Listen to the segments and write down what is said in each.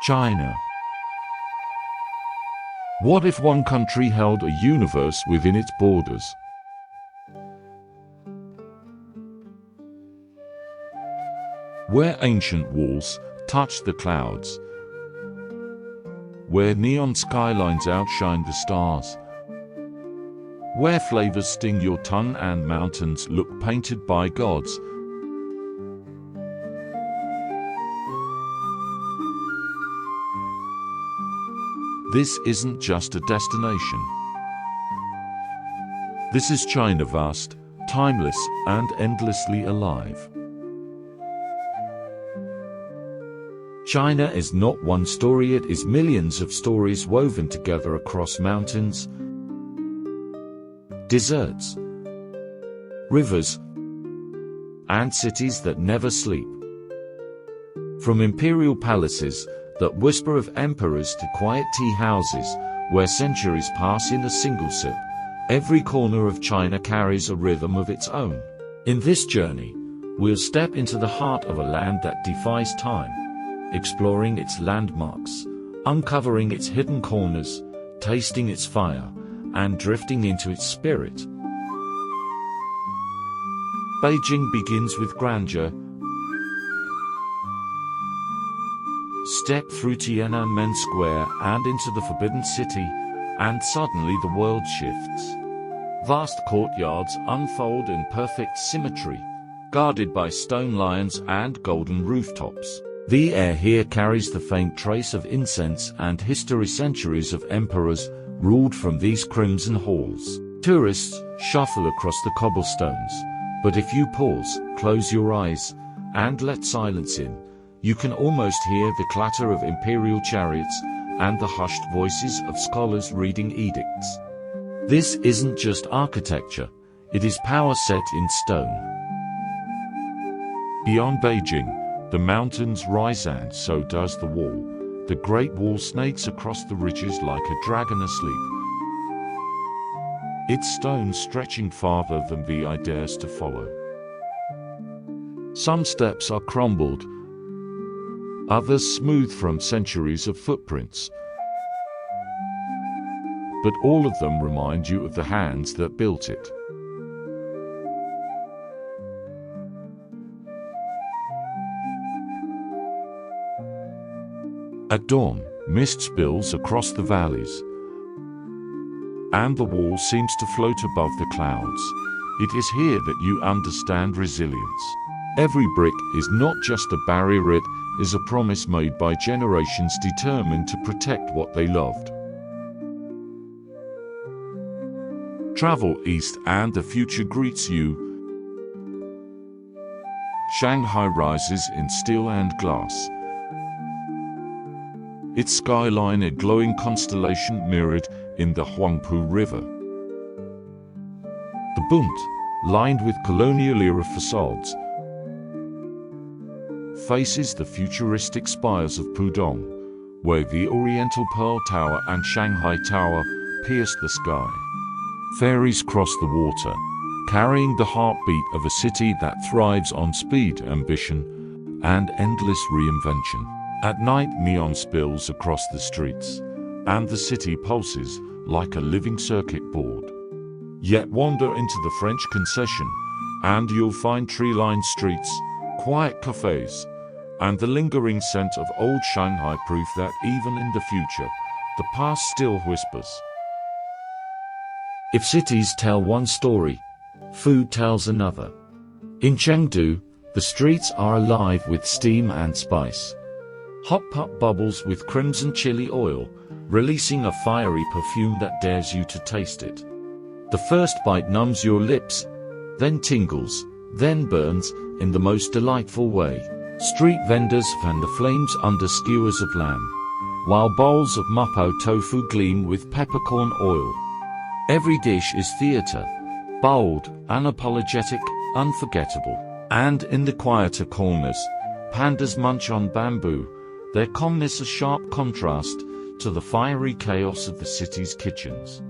China. What if one country held a universe within its borders? Where ancient walls touch the clouds, where neon skylines outshine the stars, where flavors sting your tongue and mountains look painted by gods. This isn't just a destination. This is China, vast, timeless, and endlessly alive. China is not one story, it is millions of stories woven together across mountains, deserts, rivers, and cities that never sleep. From imperial palaces that whisper of emperors to quiet tea houses where centuries pass in a single sip, every corner of China carries a rhythm of its own. In this journey, we'll step into the heart of a land that defies time, exploring its landmarks, uncovering its hidden corners, tasting its fire, and drifting into its spirit. Beijing begins with grandeur. Step through Tiananmen Square and into the Forbidden City, and suddenly the world shifts. Vast courtyards unfold in perfect symmetry, guarded by stone lions and golden rooftops. The air here carries the faint trace of incense and history. Centuries of emperors ruled from these crimson halls. Tourists shuffle across the cobblestones, but if you pause, close your eyes, and let silence in, you can almost hear the clatter of imperial chariots and the hushed voices of scholars reading edicts. This isn't just architecture, it is power set in stone. Beyond Beijing, the mountains rise and so does the wall. The Great Wall snakes across the ridges like a dragon asleep, its stones stretching farther than the eye dares to follow. Some steps are crumbled, others smooth from centuries of footprints. But all of them remind you of the hands that built it. At dawn, mist spills across the valleys, and the wall seems to float above the clouds. It is here that you understand resilience. Every brick is not just a barrier, it is a promise made by generations determined to protect what they loved. Travel east and the future greets you. Shanghai rises in steel and glass, its skyline a glowing constellation mirrored in the Huangpu River. The Bund, lined with colonial-era facades, faces the futuristic spires of Pudong, where the Oriental Pearl Tower and Shanghai Tower pierce the sky. Ferries cross the water, carrying the heartbeat of a city that thrives on speed, ambition, and endless reinvention. At night, neon spills across the streets, and the city pulses like a living circuit board. Yet wander into the French concession, and you'll find tree-lined streets, quiet cafes, and the lingering scent of old Shanghai, proof that even in the future, the past still whispers. If cities tell one story, food tells another. In Chengdu, the streets are alive with steam and spice. Hot pot bubbles with crimson chili oil, releasing a fiery perfume that dares you to taste it. The first bite numbs your lips, then tingles, then burns, in the most delightful way. Street vendors fan the flames under skewers of lamb, while bowls of mapo tofu gleam with peppercorn oil. Every dish is theater, bold, unapologetic, unforgettable. And in the quieter corners, pandas munch on bamboo, their calmness a sharp contrast to the fiery chaos of the city's kitchens.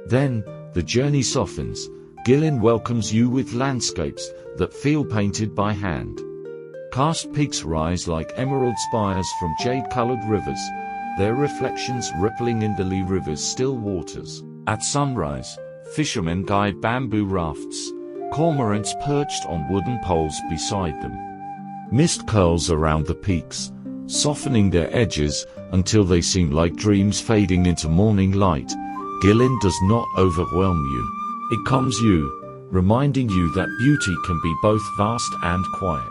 Then, the journey softens. Guilin welcomes you with landscapes that feel painted by hand. Karst peaks rise like emerald spires from jade-colored rivers, their reflections rippling in the Li River's still waters. At sunrise, fishermen guide bamboo rafts, cormorants perched on wooden poles beside them. Mist curls around the peaks, softening their edges until they seem like dreams fading into morning light. Guilin does not overwhelm you. It calms you, reminding you that beauty can be both vast and quiet.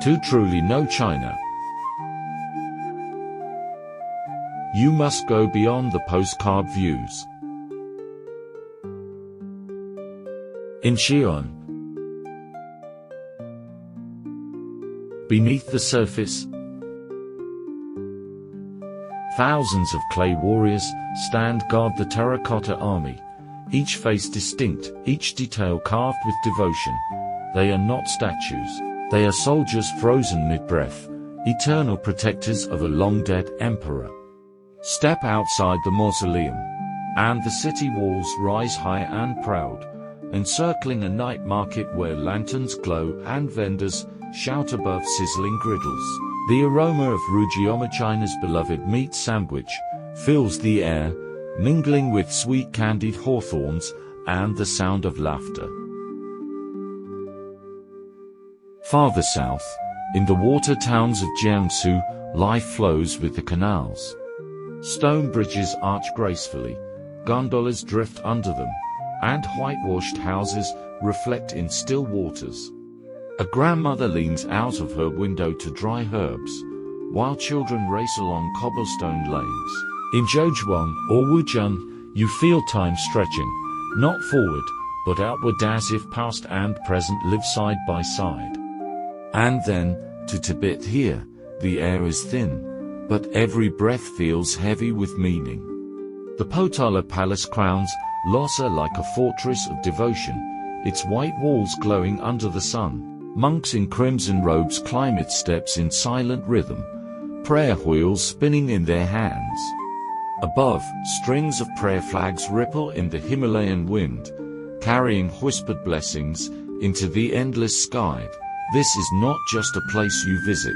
To truly know China, you must go beyond the postcard views. In Xi'an, beneath the surface, thousands of clay warriors stand guard the terracotta army, each face distinct, each detail carved with devotion. They are not statues. They are soldiers frozen mid-breath, eternal protectors of a long-dead emperor. Step outside the mausoleum, and the city walls rise high and proud, encircling a night market where lanterns glow and vendors shout above sizzling griddles. The aroma of Rujioma, China's beloved meat sandwich, fills the air, mingling with sweet candied hawthorns and the sound of laughter. Farther south, in the water towns of Jiangsu, life flows with the canals. Stone bridges arch gracefully, gondolas drift under them, and whitewashed houses reflect in still waters. A grandmother leans out of her window to dry herbs, while children race along cobblestone lanes. In Zhouzhuang or Wuzhen, you feel time stretching, not forward, but outward, as if past and present live side by side. And then, to Tibet here, the air is thin, but every breath feels heavy with meaning. The Potala Palace crowns Lhasa like a fortress of devotion, its white walls glowing under the sun. Monks in crimson robes climb its steps in silent rhythm, prayer wheels spinning in their hands. Above, strings of prayer flags ripple in the Himalayan wind, carrying whispered blessings into the endless sky. This is not just a place you visit.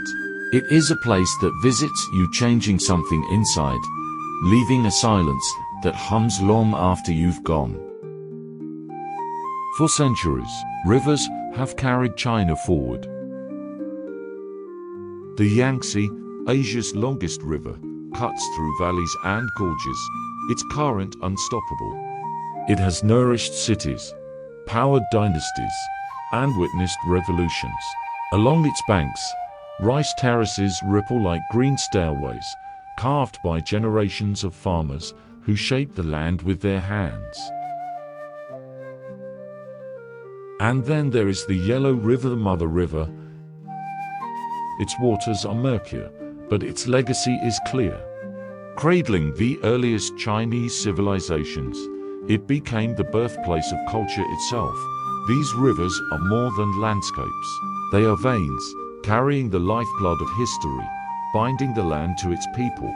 It is a place that visits you, changing something inside, leaving a silence that hums long after you've gone. For centuries, rivers have carried China forward. The Yangtze, Asia's longest river, cuts through valleys and gorges, its current unstoppable. It has nourished cities, powered dynasties, and witnessed revolutions. Along its banks, rice terraces ripple like green stairways, carved by generations of farmers who shaped the land with their hands. And then there is the Yellow River, the Mother River. Its waters are murkier, but its legacy is clear. Cradling the earliest Chinese civilizations, it became the birthplace of culture itself. These rivers are more than landscapes. They are veins, carrying the lifeblood of history, binding the land to its people.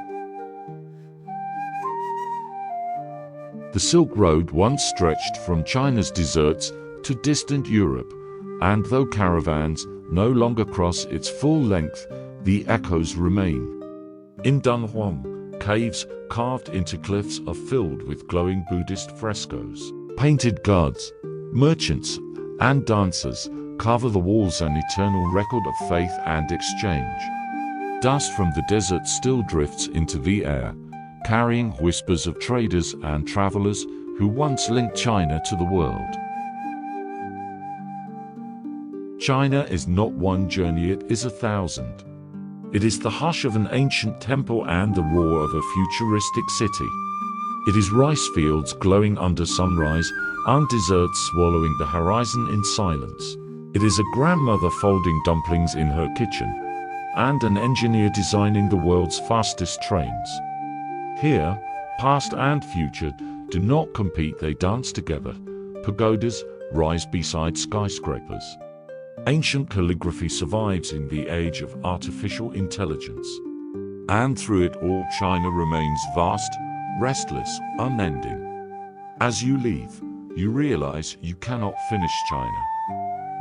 The Silk Road once stretched from China's deserts to distant Europe, and though caravans no longer cross its full length, the echoes remain. In Dunhuang, caves carved into cliffs are filled with glowing Buddhist frescoes. Painted gods, merchants, and dancers cover the walls, an eternal record of faith and exchange. Dust from the desert still drifts into the air, carrying whispers of traders and travelers who once linked China to the world. China is not one journey, it is 1,000. It is the hush of an ancient temple and the roar of a futuristic city. It is rice fields glowing under sunrise, and deserts swallowing the horizon in silence. It is a grandmother folding dumplings in her kitchen, and an engineer designing the world's fastest trains. Here, past and future do not compete, they dance together. Pagodas rise beside skyscrapers. Ancient calligraphy survives in the age of artificial intelligence. And through it all, China remains vast, restless, unending. As you leave, you realize you cannot finish China.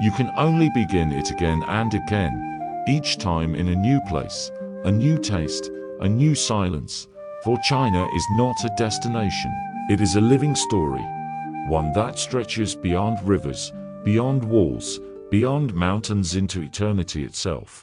You can only begin it again and again, each time in a new place, a new taste, a new silence, for China is not a destination, it is a living story, one that stretches beyond rivers, beyond walls, beyond mountains into eternity itself.